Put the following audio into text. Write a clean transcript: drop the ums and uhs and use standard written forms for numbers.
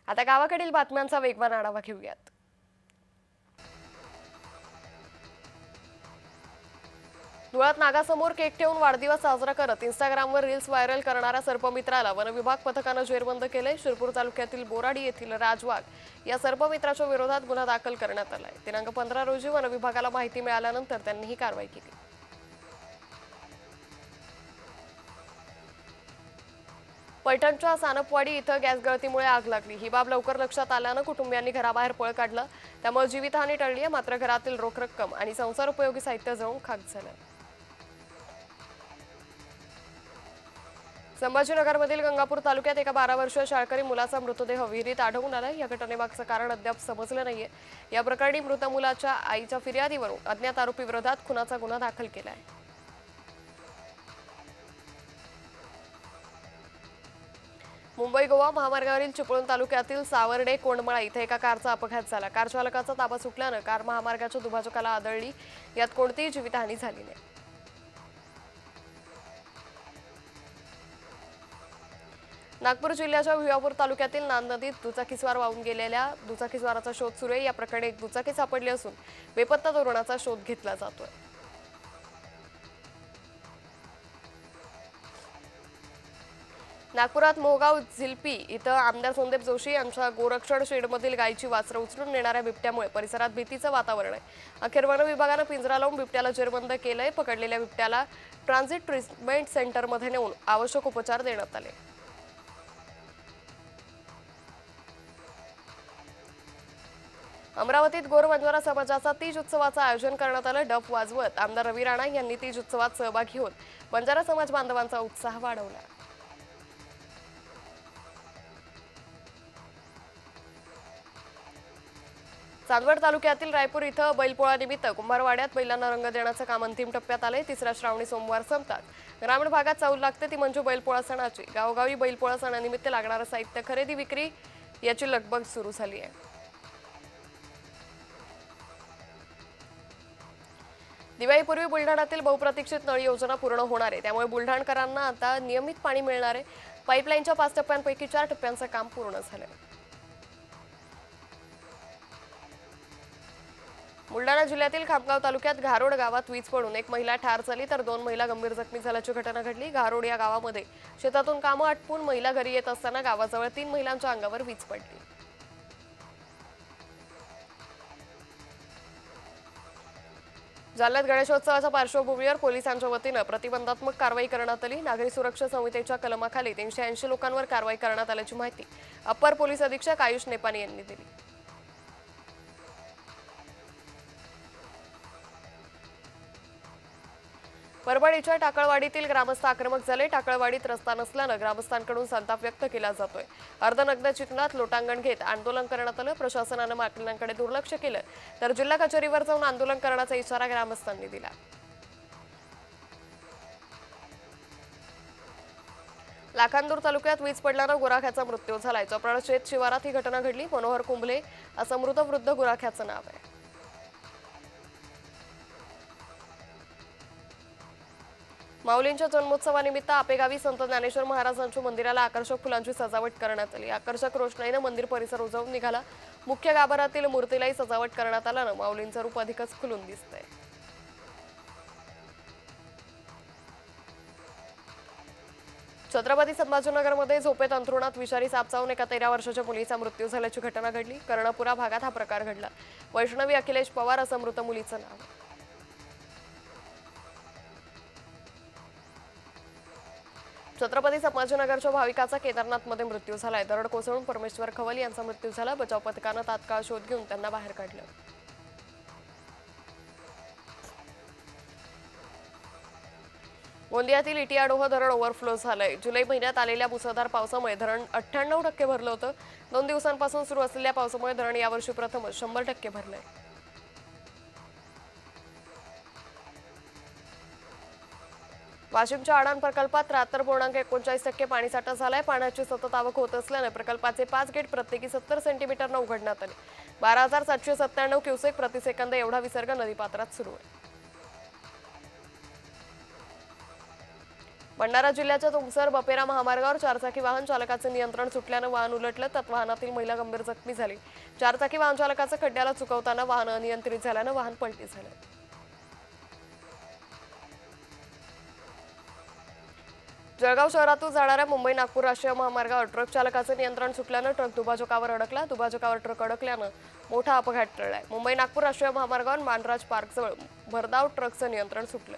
आता गावाकडील बातम्यांचा वेगवान आढावा घेऊयात। धुळ्यात नागासमोर केक ठेवून वाढदिवस साजरा करत इंस्टाग्रामवर रील्स व्हायरल करणाऱ्या सर्पमित्राला वनविभाग पथकानं जेरबंद केले। शिरपूर तालुक्यातील बोराडी येथील राजवाघ या सर्पमित्राच्या विरोधात गुन्हा दाखल करण्यात आलाय। दिनांक 15 रोजी वनविभागाला माहिती मिळाल्यानंतर त्यांनी ही कारवाई केली। पैठणच्या सानपवाडी इथं गॅस गळतीमुळे आग लागली। ही बाब लवकर लक्षात आल्यानं कुटुंबियांनी घराबाहेर पळ काढलं। त्यामुळे जीवितहानी टळली आहे, मात्र घरातील रोख रक्कम आणि संसार उपयोगी साहित्य जळून खाक झालं। संभाजीनगरमधील गंगापूर तालुक्यात एका 12 वर्षीय शाळकरी मुलाचा मृतदेह विहिरीत आढळून आला। या घटनेमागचं कारण अद्याप समजलं नाहीये। या प्रकरणी मृत मुलाच्या आईच्या फिर्यादीवरून अज्ञात आरोपी विरोधात खुनाचा गुन्हा दाखल केला आहे। मुंबई गोवा महामार्गावरील चिपळूण तालुक्यातील सावर्डे कोंडमळा इथे एका कारचा अपघात झाला। कार चालकाचा ताबा सुटल्यानं कार महामार्गाच्या दुभाजकाला आदळली। यात कोणतीही जीवितहानी झाली नाही। नागपूर जिल्ह्याच्या भिवापूर तालुक्यातील नांद नदीत दुचाकीस्वार वाहून गेलेल्या दुचाकीस्वाराचा शोध सुरू आहे। या प्रकरणी एक दुचाकी सापडली असून बेपत्ता तरुणाचा शोध घेतला जातोय। नागपुरात मोहगाव झिलपी इथं आमदार संदीप जोशी यांच्या गोरक्षण शेडमधील गायीची वासरं उचलून नेणाऱ्या बिबट्यामुळे परिसरात भीतीचं वातावरण आहे। अखेर वन विभागानं पिंजरा लावून बिबट्याला जेरबंद केलंय। पकडलेल्या बिबट्याला ट्रान्झिट ट्रीटमेंट सेंटरमध्ये नेऊन आवश्यक उपचार देण्यात आले। अमरावतीत गोर बंजारा समाजाचा तीज उत्सवाचं आयोजन करण्यात आलं। डफ वाजवत आमदार रवी राणा यांनी तीज उत्सवात सहभागी होत बंजारा समाज बांधवांचा उत्साह वाढवला। चांदवड तालुक्यातील रायपूर इथं बैलपोळानिमित्त कुंभारवाड्यात बैलांना रंग देण्याचं काम अंतिम टप्प्यात आलंय। तिसऱ्या श्रावणी सोमवार संपतात ग्रामीण भागात चाहूल लागते ती म्हणजे बैलपोळा सणाची। गावोगावी बैलपोळा सणानिमित्त लागणारं साहित्य खरेदी विक्री याची लगबग सुरू झाली आहे। दिवाळीपूर्वी बुलढाण्यातील बहुप्रतीक्षित नळ योजना पूर्ण होणार आहे। त्यामुळे बुलढाणकरांना आता नियमित पाणी मिळणार आहे। पाईपलाईनच्या 5 टप्प्यांपैकी 4 टप्प्यांचं काम पूर्ण झालंय। बुलढाणा जिल्ह्यातील खामगाव तालुक्यात घारोड गावात वीज पडून एक महिला ठार झाली तर 2 महिला गंभीर जखमी झाल्याची घटना घडली। घारोड या गावामध्ये शेतातून कामं आटपून महिला घरी येत असताना गावाजवळ 3 महिलांच्या अंगावर वीज पडली। जालन्यात गणेशोत्सवाच्या पार्श्वभूमीवर पोलिसांच्या वतीनं प्रतिबंधात्मक कारवाई करण्यात आली। नागरी सुरक्षा समितीच्या कलमाखाली 380 लोकांवर कारवाई करण्यात आल्याची माहिती अप्पर पोलीस अधीक्षक आयुष नेपानी यांनी दिली। परभणीच्या टाकळवाडीतील ग्रामस्थ आक्रमक झाले। टाकळवाडीत रस्ता नसल्यानं ग्रामस्थांकडून संताप व्यक्त केला जातोय। अर्धनग्न चिखलात लोटांगण घेत आंदोलन करण्यात आलं। प्रशासनानं मागण्यांकडे दुर्लक्ष केलं तर जिल्हा कचेरीवर जाऊन आंदोलन करण्याचा इशारा ग्रामस्थांनी दिला। लाखांदूर तालुक्यात वीज पडल्यानं गुराख्याचा मृत्यू झालाय। चोपडा शेत शिवारात ही घटना घडली। मनोहर कुंभले असं मृत वृद्ध गुराख्याचं नाव आहे। माऊलींच्या जन्मोत्सवानिमित्त आपेगावी संत ज्ञानेश्वर महाराजांच्या मंदिराला आकर्षक फुलांची सजावट करण्यात आली। आकर्षक रोषणाईनं मंदिर परिसर उजळून निघाला। मुख्य गाभाऱ्यातील मूर्तीलाही सजावट करण्यात आल्यानं माऊलींचं रूप अधिकच खुलून दिसतंय। छत्रपती संभाजीनगरमध्ये झोपेत अंथरुणात विषारी साप चावून एका 13 वर्षाच्या मुलीचा मृत्यू झाल्याची घटना घडली। कर्णपुरा भागात हा प्रकार घडला। वैष्णवी अखिलेश पवार असं मृत मुलीचं नाव। छत्रपती संभाजीनगरच्या भाविकाचा केदारनाथमध्ये मृत्यू झालाय। दरड कोसळून परमेश्वर खवल यांचा मृत्यू झाला। बचाव पथकानं तात्काळ शोध घेऊन त्यांना बाहेर काढलं। गोंदियातील इटियाडोह धरण ओव्हरफ्लो झालंय। जुलै महिन्यात आलेल्या मुसळधार पावसामुळे धरण 98% भरलं होतं। 2 दिवसांपासून सुरू असलेल्या पावसामुळे धरण यावर्षी प्रथमच 100% भरलंय। वाशिमच्या आडाण प्रकल्पात 73.39% पाणीसाठा झालाय। पाण्याची सतत आवक होत असल्याने प्रकल्पाचे 5 गेट प्रत्येकी 70 सेंटीमीटरनं उघडण्यात आले। 12,797 क्युसेक प्रतिसेकंद एवढा विसर्ग नदीपात्रात सुरू आहे। भंडारा जिल्ह्याच्या तुमसर बपेरा महामार्गावर चारचाकी वाहन चालकाचे नियंत्रण सुटल्यानं वाहन उलटलं, त्यात वाहनातील महिला गंभीर जखमी झाली। चारचाकी वाहन चालकाचं खड्ड्याला चुकवताना वाहन अनियंत्रित झाल्यानं वाहन पलटी झालं। जळगाव शहरातून जाणाऱ्या मुंबई नागपूर राष्ट्रीय महामार्गावर ट्रक चालकाचे नियंत्रण सुटल्यानं ट्रक दुभाजकावर अडकला। दुभाजकावर ट्रक अडकल्यानं मोठा अपघात टळलाय। मुंबई नागपूर राष्ट्रीय महामार्गावर मानराज पार्कजवळ भरधाव ट्रकचं नियंत्रण सुटलं।